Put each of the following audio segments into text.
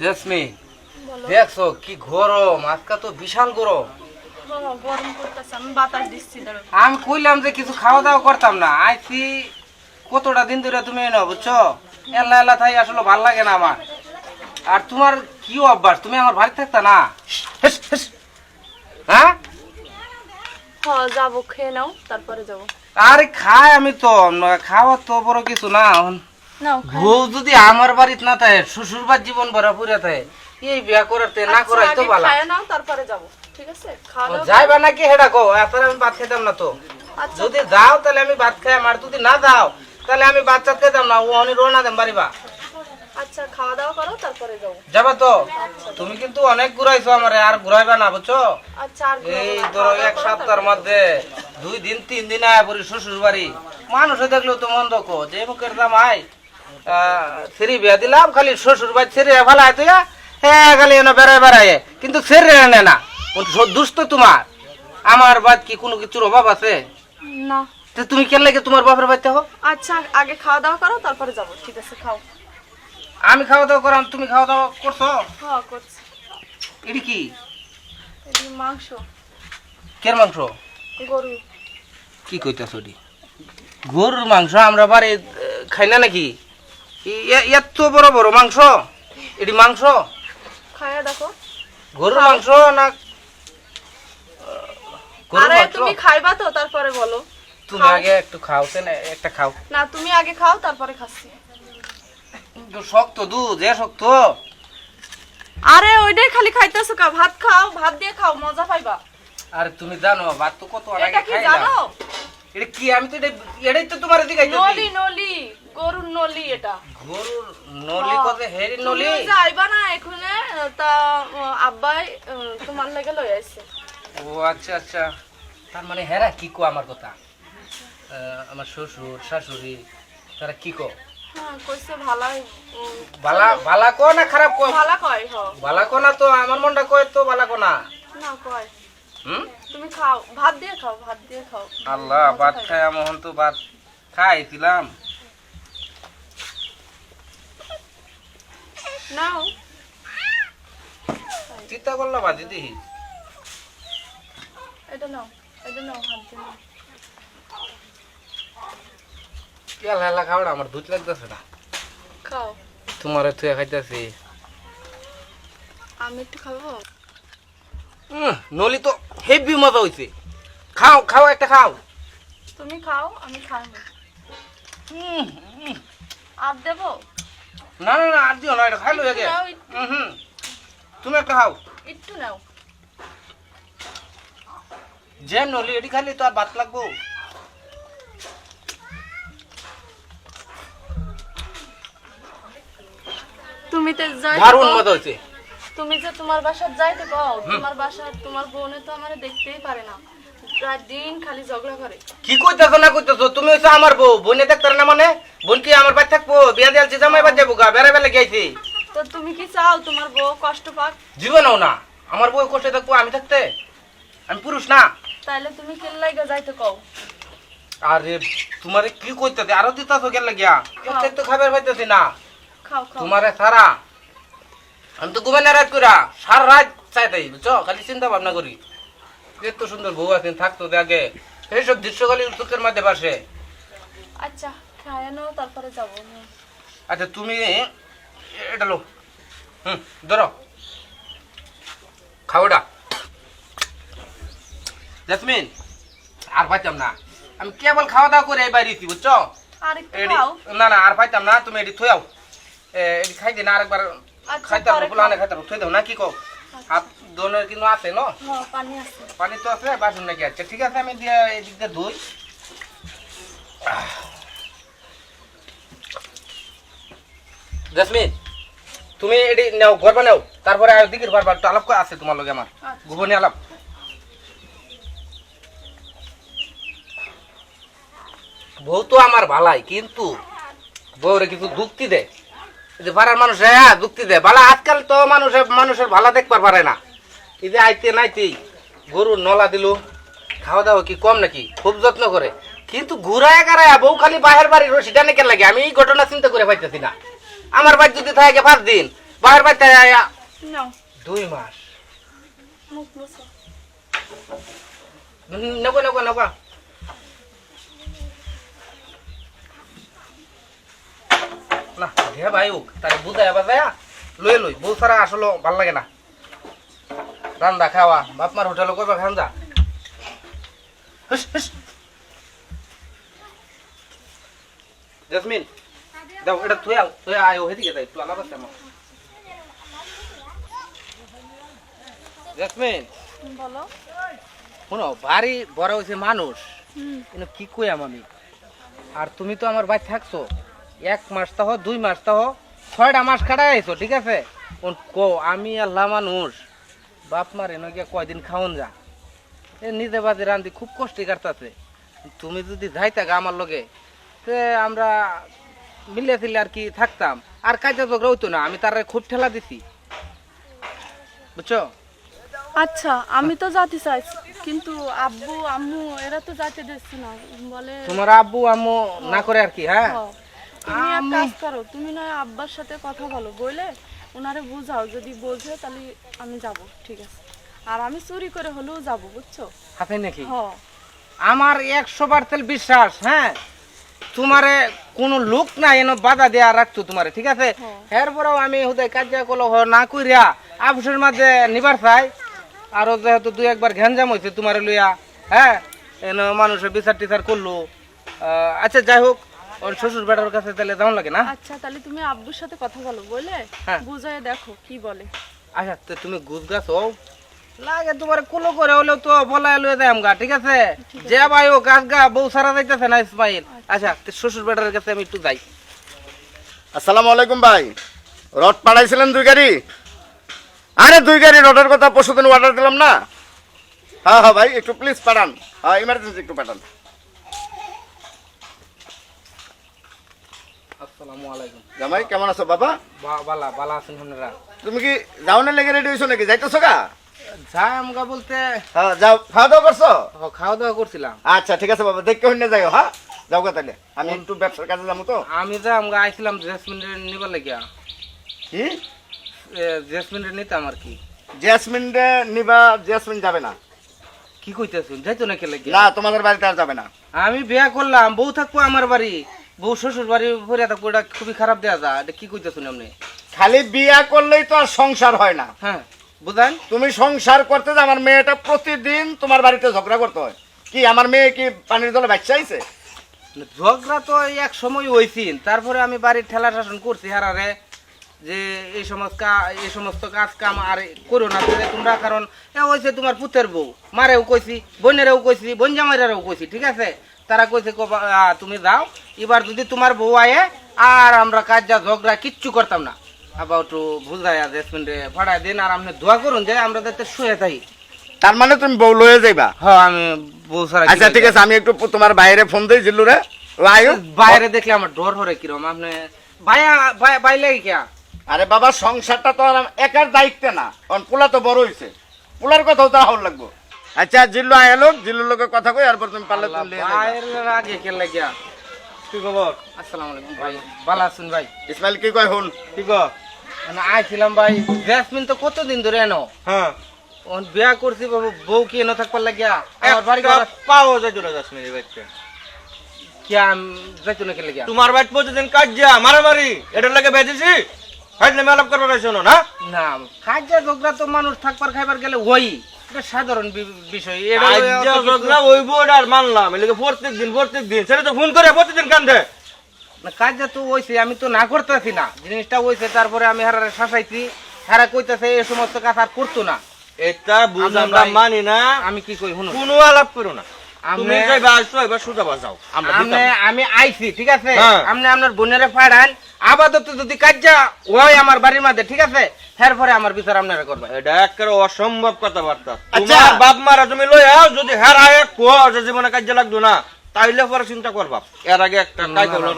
Jasmine, দেখছো কি গরম, আজকে তো বিশাল গরম। গরম করতেছে, আমি বাতাস দিচ্ছি। আমি কইলাম যে কিছু খাওয়া দাওয়া করতাম না, আইছি কতটা দিন ধরে তুমি এনে বুঝছো, এল্লা এল্লা থাই আসলে ভাল লাগে না আমার। আর তোমার কি অভ্যাস, তুমি আমার বাড়ি থাকতা না? হেস, হেস। হ্যাঁ যাবো, খেয়ে নাও তারপরে যাবো। আরে খাই আমি তো, খাওয়া তো বড় কিছু না। নাও বউ যদি আমার বাড়িতে না থাকে, শ্বশুর বাড়ির জীবন ভরা পুরে থাকে, এই বিয়া করাতে না করাই তো ভালো। খায় নাও তারপরে যাবো, ঠিক আছে? খাওয়া দাওয়া যাইবা নাকি হেডা কো, এত আমি ভাত খেতাম না তো। আচ্ছা। যদি যাও তাহলে আমি ভাত খাই, আর যদি না যাও তাহলে আমি ভাত চাত খেতাম না, ও অনি রোনা দেন বাড়িবা। আচ্ছা, খাওয়া দাওয়া করো তারপরে যাবো। যাবা তো? তুমি কিন্তু অনেক ঘুরাইছো আমারে, আর ঘুরাইবা না বুঝছো। আচ্ছা, আর এই ধরো এক সপ্তাহের মধ্যে 2 দিন 3 দিন আয় পড়ি শ্বশুর বাড়ি, মানুষে দেখলেও তো মন্দ কো যে মুখের জামাই ছেড়ে বিয়া দিলাম, খালি শ্বশুর বাড়ি ছেড়ে ফেলায় তুই, হ্যাঁ খালি এনে বেড়ায় বেড়ায়, কিন্তু ছেড়ে এনে না। দুষ্ট তোমার, আমার বাদ কি কোনো কিছুর অভাব আছে? না। তো তুমি কেন লাগে তোমার বাপের বাড়িতে হো? আচ্ছা, আগে খাওয়া দাওয়া করো তারপরে যাবো, ঠিক আছে? খাও। আমি খাওয়া দাওয়া করাম, তুমি খাওয়া দাওয়া করছো? হ্যাঁ, করছি। এটি কি? এটি মাংস। কের মাংস? গরু। কি কইতাছ এটি? গরুর মাংস আমরা বাড়ি খাই না নাকি? এত বড় বড় মাংস, এটি মাংস? খায়া দেখো। গরুর মাংস না গরুর আরে মাংস? তুমি খাইবা তো তারপরে বলো। তুমি আগে একটু খাও, একটা খাও না, তুমি আগে খাও তারপরে খাচ্ছি। শক্ত দুধ, এ শক্ত। আরে ওইটাই খালি খাইতেছো কা? ভাত খাও, ভাত দিয়ে খাও, মজা পাইবা। আরে তুমি জানো ভাত তো কত আগে এটা কি খাইলাম। জানো? এটা কি? আমি তো এটাই তো তোমার দিকাইতেছি। নলি, নলি, গরুর নলি এটা। গরুর নলি কত হেরি নলি? তুমি ওই যে আইবা না এখানে, তা আব্বাই তোমার লাগে লই আইছে। ও আচ্ছা আচ্ছা, তার মানে হেরা কি কো আমার কথা? আমার শ্বশুর শাশুড়ি তারা কি কো? হ্যাঁ, কইছে ভালাই। ভালা ভালা কো না খারাপ কো? ভালা কয়। ভালা কো না তো আমার মনটা কয় তো ভালা কো না। না কয়। হুম, তুমি খাও, ভাত দিয়ে খাও, ভাত দিয়ে খাও। আল্লাহ, ভাত খাই মোহন তো ভাত খাইছিলাম। নাও। চিন্তা করলাম বাজি দিহি। এটা নাও, এটা নাও, হাত দিয়ে নাও। হেলা হেলা খাওয়া আমার দুধ লাগতেছে না। খাও। তোমার তুই খাইতেছি। আমি একটু খাবো। নলি তো হেভি মজা হইছে। খাও খাও, একটা খাও। তুমি খাও, আমি খাবো। আর দেবো? না না না, আর দিও না, এটা খাইলো আগে। নাও, হুম, তুমি একটা খাও। একটু নাও। যে নলি এটি খাইলে তো আর ভাত লাগবো। তুমি তো যাই দারুণ মজা হইছে। তুমি যে তোমার বাসার যাইতে কও, তোমার বাসার তোমার বোনে তো আমারে দেখতেই পারে না, প্রায় দিন খালি ঝগড়া করে। কি কইতেছো না কইতেছো? তুমি হইছো আমার বউ, বোনে দেখতার না মানে? বোন কি আমার বাড়ি থাকবো? বিয়া দিয়ালছি, জামাই বাড়ি যাবো গা, বেড়া বেলা গেছি। তো তুমি কি চাও তোমার বউ কষ্ট পাক? জীবনও না আমার বউ কষ্টে থাকবো আমি থাকতে? আমি পুরুষ না? তাইলে তুমি কেন লাগা যাইতে কও? আরে তোমারে কি কইতেছে, আরো দিতাছো কেন লাগিয়া? একটা তো খাবার পাইতেছি না খাও খাও। তোমারে সারা। আমি তো ঘুমাই না রাত কইরা, সারা রাত চাইতাই বুঝছো, খালি চিন্তা ভাবনা করি এত সুন্দর বউ আছেন, থাকতো আগে এইসব দৃশ্য খালি চোখের মধ্যে বাসে। আচ্ছা, খায় নাও তারপরে যাবো। আচ্ছা তুমি এটা লো, ধরো খাওয়াটা। জেসমিন, আর পাইতাম না, আমি কেবল খাওয়া দাওয়া করে এই বাইরেছি বুঝছো। আর একটু এডি খাও। না না, আর পাইতাম না, তুমি এডি থই আও। এডি খাই দিন আরেকবার। আচ্ছা, খাইতাম পরে পোলানে খাও। খাইতাম, থই দাও না কি কও? হাত দোনের কিন্তু আছে ন? হ্যাঁ, পানি আছে। পানি তো আছে, বাসন নাকি? আচ্ছা ঠিক আছে, আমি দিয়ে এদিক দিয়ে ধুই। জেসমিন, তুমি এডি নাও, ঘর বানাও, তারপরে আর দিকের বারবার একটু আলাপ আছে তোমার লগে আমার, আচ্ছা। গোপনে আলাপ। বউ তো আমার ভালাই, কিন্তু বউরে কিছু যুক্তি দেয়, এই যে পাড়ার মানুষ যুক্তি দেয় ভালা। আজকাল তো মানুষের ভালা দেখবার পারে না। এই যে আইতে নাইতেই গরুর নলা দিল, খাওয়া দাওয়া কি কম নাকি? খুব যত্ন করে, কিন্তু ঘুরায় গাড়ায় বউ খালি বাহের বাড়ির রশিটা নাকি লাগে, আমি এই ঘটনা চিন্তা করে পাইতেছি না। আমার বাড়ি যদি থাকে 5 দিন, বাহির বাইতে আয়া নাও 2 মাস মুখ মুছো। নগো নগো নগো না হে ভাই ওক তাই বুঝায় বাজায়া লই লই বউ সারা আসলে ভাল লাগে না রান্দা খাওয়া বাপ মার হোটেলে কবে খান যা জেসমিন দাও এটা তুই আয়ো হেদিকে যাই তুই আলাপ আছে আমার জেসমিন বলো। শোনো বাড়ি বড় হয়েছে মানুষ হুম। কিন্তু কি কইয়াম আমি আর তুমি তো আমার বাড়ি থাকছো 1 মাস তাহ 2 মাস তাহ 6টা মাস কাটাই আইছো ঠিক আছে কো আমি আল্লাহ মানুষ বাপ মারে নয় কয়দিন খাওন যা এ নিজে বাজে রান্ধি খুব কষ্টে কাটতাছে তুমি যদি যাইতা গা আমার লগে তে আমরা মিলে ছিলে আর কি থাকতাম আর কাজে ঝগড়া হইতো না আমি তার খুব ঠেলা দিছি বুঝছো আচ্ছা আমি তো যেতে চাইছি কিন্তু আব্বু আম্মু এরা তো যেতে দিচ্ছে না বলে। তোমার আব্বু আম্মু না করে আর কি হ্যাঁ হ্যাঁ, তুমি এক কাজ করো, তুমি নয় আব্বার সাথে কথা বলো, বলে ওনারে বুঝাও, যদি বোঝে তাহলে আমি যাব, ঠিক আছে। আর আমি চুরি করে হলেও যাব, বুঝছো? হাতে নাকি হ্যাঁ আমার 100% বিশ্বাস হ্যাঁ তোমারে কোনো লোক না এনে বাধা দেয়া রাখতো তোমারে ঠিক আছে এরপরেও আমি হুদাই কাজা কলো না কইরা আফসের মাঝে নিবার চাই আরো যেহেতু 2-1 ঘ্যানজাম হয়েছে তোমারে লইয়া হ্যাঁ এনে মানুষের বিচার টিচার করলো আচ্ছা যাই হোক ওর শ্বশুর বেটার কাছে তাহলে যাওয়া লাগে না আচ্ছা তাহলে তুমি আব্বুর সাথে কথা বলো, বলে হ্যাঁ। বুঝায় দেখো কি বলে। আচ্ছা তো তুমি গুছ গাছ হও লাগে তোমার কুলো করে হলেও তো বলাই লয়ে যাই আমগা ঠিক আছে যে ভাই ও গাছ গা বউ সারা যাইতেছে না ইসমাইল আচ্ছা তো শ্বশুর বেটার কাছে আমি একটু যাই আসসালামু আলাইকুম ভাই রড পাঠাইছিলেন 2 গাড়ি আরে 2 গাড়ি রডের কথা পরশুদিন অর্ডার দিলাম না হ্যাঁ হ্যাঁ ভাই একটু প্লিজ পাঠান হ্যাঁ ইমার্জেন্সি একটু পাঠান আসসালামু আলাইকুম জামাই কেমন আছো বাবা বালা বালা আছেন আপনারা তুমি কি যাওনের লেগে রেডি হইছো নাকি যাইতেছো গা যাই আমগা বলতে হ্যাঁ যাও খাওয়া দাওয়া করছো খাওয়া দাওয়া করছিলাম আচ্ছা ঠিক আছে বাবা দেখতে হইনে যাইও হ্যাঁ যাও গা তাহলে আমি একটু ব্যবসার কাজে যাবো তো আমি যা আমগা আইছিলাম জেসমিনের নিবার লাগিয়া কি জেসমিনের নিতাম আর কি জেসমিন রে নিবা জেসমিন যাবে না কি কইতেছেন যাইতো না কে লাগিয়া না তোমাদের বাড়িতে আর যাবে না আমি বিয়া করলাম বউ থাকবো আমার বাড়ি বউ শ্বশুর বাড়ি ভরে থাকবো এটা খুবই খারাপ দেয়া যা এটা কি কইতেছেন আপনি খালি বিয়া করলেই তো আর সংসার হয় না হ্যাঁ বুঝান তুমি সংসার করতে যে আমার মেয়েটা প্রতিদিন তোমার বাড়িতে ঝগড়া করতে হয় কি আমার মেয়ে কি পানির জলে বাচ্চা আইছে ঝগড়া তো এক সময় হয়েছিল তারপরে আমি বাড়ির ঠেলা শাসন করছি হারারে যে এই সমস্ত কাজ কাম আর করো না তোমরা কারণ হয়েছে তোমার পুতের বউ মারেও কইছি বোনেরও কইছি বোন জামাইরাও কইছি ঠিক আছে তারা কইছে তুমি যাও এবার যদি তোমার বউ আয়ে আর আমরা কাজ যা ঝগড়া কিচ্ছু করতাম না আবার একটু বুঝাইয়া জেসমিন রে ভাড়ায় দিন আর আপনি দোয়া করুন যে আমরা যাতে শুয়ে থাকি তার মানে তুমি বউ লয়ে যাইবা হ্যাঁ আমি বউ ছাড়া আচ্ছা ঠিক আছে আমি একটু তোমার বাইরে ফোন দিই জিল্লু রে আয়ো বাইরে দেখলে আমার ডর হরে কিরম আপনি ভাইয়া বাইলে কিয়া আরে বাবা সংসারটা তো আর একার দায়িত্ব না কারণ পোলা তো বড় হইছে পোলার কথাও তো হল লাগবো আচ্ছা জিল্লু আয়লো জিল্লুর লোকের কথা কই এরপর তুমি পারলে তুমি লিয়ে যাইবা। বাইরের আগে কে লাগিয়া কি খবর আসসালামু আলাইকুম ভাই ভালো আছেন ভাই ইসমাইল কি কয় হুন ঠিক মানে আইছিলাম ভাই জেসমিন তো কতদিন ধরে এনো হ্যাঁ ওন বিয়া করছি বাবু বউ কি এনো থাকবার লাগিয়া আমার বাড়ি পাও যাইতো না জেসমিন বাড়িতে কি যাইতো না কে লাগিয়া তোমার বাড়ি প্রতিদিন কাজ যা মারামারি এটার লাগে বেঁচেছি হাইলে মেলাপ করবার শোনো না না কাজে ঝগড়া তো মানুষ থাকবার খাইবার গেলে ওই এটা সাধারণ বিষয় এটা আজ্জা ঝগড়া ওইব ওটা আর মানলাম এলাকা প্রত্যেক দিন সেটা তো ফোন করে প্রতিদিন কান্দে না কাজে তো হইছে আমি তো না করতেছি না জিনিসটা হইছে তারপরে আমি হারারে শাসাইছি হারা কইতাছে এই সমস্ত কাজ আর করতো না এটা বুঝ আমরা মানি না আমি কি কই শুনুন কোনো আলাপ করো না তুমি যাইবা আসো এবার সোজা বাজাও আমরা আমি আইছি ঠিক আছে হ্যাঁ। আপনি আপনার বোনেরে পাঠান আপাতত যদি কাজটা হয় আমার বাড়ির মধ্যে ঠিক আছে এরপরে আমার বিচার আপনারা করবেন এটা একেবারে অসম্ভব কথাবার্তা আচ্ছা। তোমার বাপ মারা তুমি লই আও যদি হারায় কো যে জীবনে কাজ লাগতো না তাইলে পরে চিন্তা করবা এর আগে একটা কাজ হলো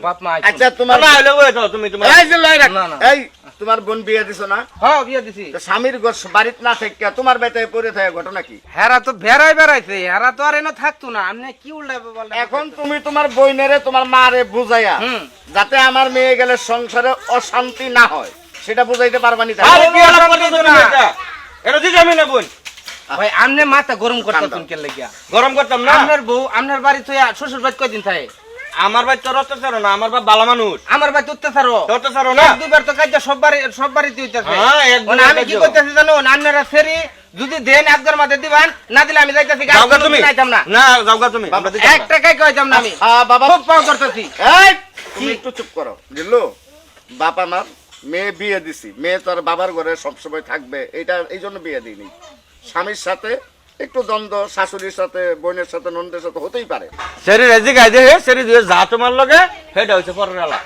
বাপ মা আচ্ছা তোমার না হইলে ওই যাও তুমি তোমার এই জিল্লু আয় রাখ। না, না। এই তোমার বোন বিয়ে দিছো না হ্যাঁ বিয়ে দিছি তো স্বামীর বাড়িতে না থেকে তোমার বেতে পড়ে থাকে ঘটনা কি হেরা তো বেড়াইছে হেরা তো আর এনে থাকতো না আপনি কি উল্টা বলেন এখন তুমি তোমার বইনেরে তোমার মারে বুঝাইয়া হুম। যাতে আমার মেয়ে গেলে সংসারে অশান্তি না হয় সেটা বুঝাইতে পারবানি তাই আরে কি আলাপ করতেছ তুমি এটা? এটা দিতে আমি না বোন। ভাই আমনে মাথা গরম করতে তুমি কে লাগিয়া গরম করতাম না। আপনার বউ আপনার বাড়ি তো শ্বশুর বাড়ি কয়দিন থাকে আমার ভাই তোর অত্যাচার না, আমার ভাই ভালো মানুষ। আমার বাড়ি অত্যাচারও অত্যাচার না। এক দুবার তো কাজ সব বাড়িতে হইতাছে হ্যাঁ, এক দুবার আমি কি কাজ। করতেছি জানো আপনারা ফেরি যদি দেন একবার মাঝে দিবান না দিলে আমি যাইতাছি যাওগা তুমি। যাইতাম না না যাওগা তুমি। আমরা দিতাম এক না। টাকায় কইতাম না আমি বাবা খুব পাও করতেছি এই তুমি একটু চুপ করো বুঝলো বাপ আমার মেয়ে বিয়ে দিছি মেয়ে তো আর বাবার ঘরে সবসময় থাকবে এটা এই জন্য বিয়ে দিইনি স্বামীর সাথে একটু দ্বন্দ্ব শাশুড়ির সাথে বোনের সাথে ননদের সাথে হতেই পারে সেরি রেজি গাইদে হে সেরি দিয়ে যা তোমার লগে সেটা হইছে পরের আলা।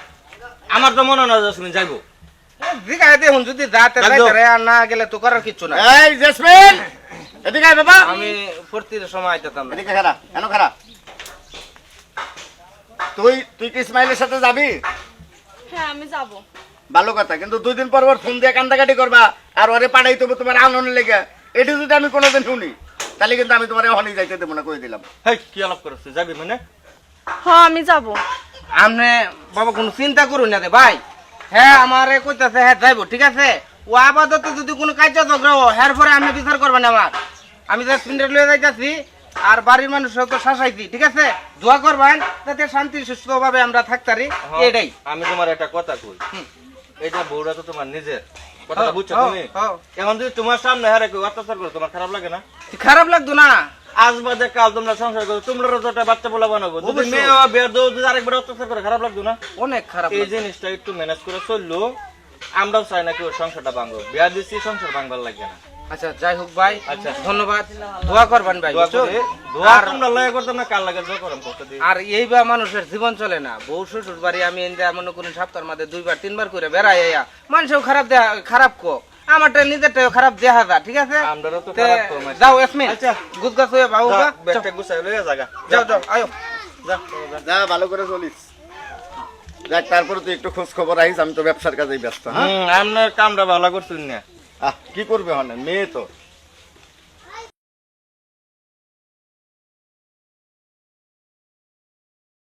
আমার তো মনে না যে তুমি যাইবো। জিগায় দেখুন যদি যাতে লাগতো। যাইতে রে আর না গেলে তো করার কিছু না এই জেসমিন এদিকে আয় বাবা আমি ফুর্তির সময় আইতাম না এদিকে খারা কেন খারা তুই তুই কি ইসমাইলের সাথে যাবি হ্যাঁ আমি যাব। ভালো কথা কিন্তু 2 দিন পর পর ফোন দিয়ে কান্দাকাটি করবা আর ওরে পাঠাই দেবো তোমার আনন্দ লেগে এটি যদি আমি কোনোদিন শুনি তাহলে কিন্তু আমি তোমার হনি যাইতে দেবো না কই দিলাম হেই কি আলাপ করছ যাবি মানে? হ্যাঁ আমি যাব। আপনি বাবা কোনো চিন্তা করুন না রে ভাই হ্যাঁ আমারে কইতাছে হ্যাঁ যাইবো ঠিক আছে ও আপাতত যদি কোনো কাজ ঝগড়া হ্যার পরে আপনি বিচার করবেন আমার আমি জাস্ট মিনিট লয়ে যাইতাছি আর বাড়ির মানুষও তো শাসাইছি ঠিক আছে দোয়া করবেন যাতে শান্তি সুস্থভাবে আমরা থাকতারি এটাই আমি তোমার একটা কথা কই। এটা বউরা তো তোমার নিজের কথাটা হ্যাঁ, বুঝছো হ্যাঁ, তুমি? হ্যাঁ। এখন যদি তোমার সামনে হারে কেউ অত্যাচার করে তোমার খারাপ লাগে না? খারাপ লাগতো না আজ বাদে কাল তোমরা সংসার করো, তোমরাও তো একটা বাচ্চা পোলা বানাবো। যদি অবশ্যই। মেয়ে বা বিয়ের দৌড় যদি আরেকবার অত্যাচার করে খারাপ লাগতো না? অনেক খারাপ এই লাগতো। জিনিসটা একটু ম্যানেজ করে চললো। আমরাও চাই না কেউ সংসারটা ভাঙবো। বিয়া দিচ্ছি সংসার ভাঙবার লাগে না। আচ্ছা যাই হোক ভাই আচ্ছা। ধন্যবাদ দোয়া করবেন ভাই দোয়া বুঝছো? করে দোয়া আর- তোমরা লয়ে করতাম না, কার লাগে দোয়া করম করতে দিই। আর এই বা মানুষের জীবন চলে না বউ শ্বশুর বাড়ি আমি এনে মনে করি সপ্তাহের মধ্যে 2বার 3বার করে বেড়াই মানুষও খারাপ কো আমারটা নিজেরটাও খারাপ দেখা যা ঠিক আছে আমরাও তো তে খারাপ কো, মাসি। যাও এসমিন আচ্ছা। গুদগাছ হয়ে বাবু যা, ব্যাগটা গুছাই লয়ে জাগা। যাও যাও আয়ো যা, যা ভালো করে চলিস দেখ তারপরে তুই একটু খোঁজ খবর আইস আমি তো ব্যবসার কাজেই ব্যস্ত হ্যাঁ আপনার কামটা ভালো করছেন না। কি করবে হনে মেয়ে তো